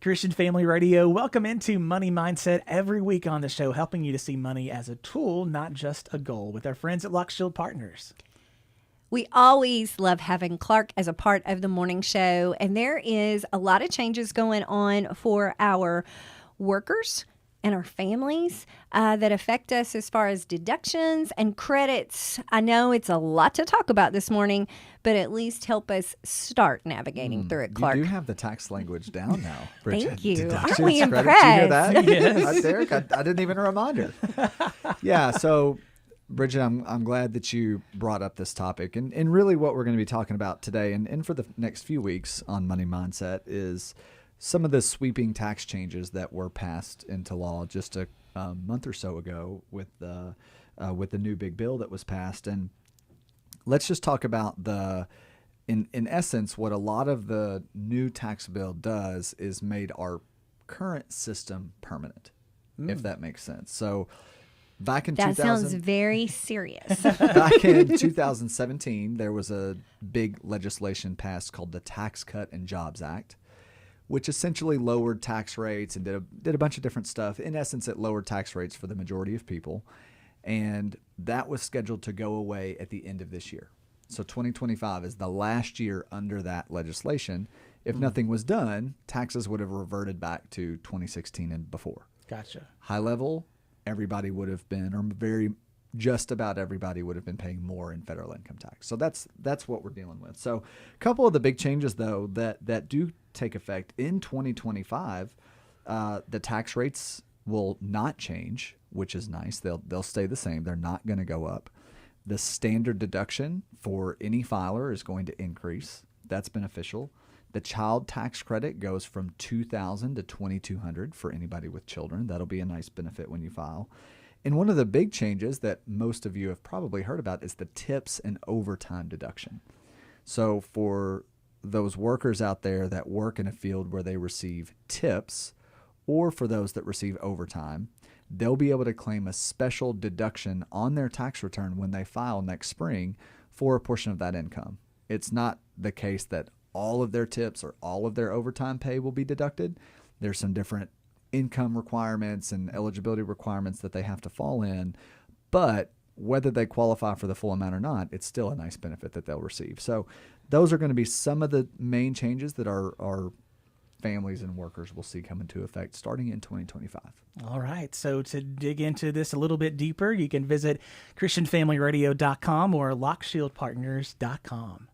Christian Family Radio, welcome into Money Mindset. Every week on the show, helping you to see money as a tool, not just a goal, with our friends at Lock Shield Partners. We always love having Clark as a part of the morning show, and there is a lot of changes going on for our workers and our families that affect us as far as deductions and credits. I know it's a lot to talk about this morning, but at least help us start navigating through it, Clark. You do have the tax language down now, Bridget. Thank you. Deductions, Aren't we credits. Did you hear impressed? that? Yes. Derek, I didn't even remind her. Yeah, so Bridget, I'm glad that you brought up this topic. And really what we're going to be talking about today and for the next few weeks on Money Mindset is some of the sweeping tax changes that were passed into law just a month or so ago with the new big bill that was passed. And let's just talk about in essence, what a lot of the new tax bill does is made our current system permanent, if that makes sense. So back in That sounds very serious. back in 2017, there was a big legislation passed called the Tax Cut and Jobs Act, which essentially lowered tax rates and did a bunch of different stuff. In essence, it lowered tax rates for the majority of people, and that was scheduled to go away at the end of this year. So 2025 is the last year under that legislation. If nothing was done, taxes would have reverted back to 2016 and before. Gotcha. High level, everybody would have been, or just about everybody would have been paying more in federal income tax. So that's what we're dealing with. So a couple of the big changes, though, that do take effect in 2025, the tax rates will not change, which is nice. They'll stay the same. They're not going to go up. The standard deduction for any filer is going to increase. That's beneficial. The child tax credit goes from $2,000 to $2,200 for anybody with children. That'll be a nice benefit when you file. And one of the big changes that most of you have probably heard about is the tips and overtime deduction. So for those workers out there that work in a field where they receive tips, or for those that receive overtime, they'll be able to claim a special deduction on their tax return when they file next spring for a portion of that income. It's not the case that all of their tips or all of their overtime pay will be deducted. There's some different income requirements and eligibility requirements that they have to fall in, but whether they qualify for the full amount or not, it's still a nice benefit that they'll receive. So those are going to be some of the main changes that our families and workers will see come into effect starting in 2025. All right. So to dig into this a little bit deeper, you can visit ChristianFamilyRadio.com or LockShieldPartners.com.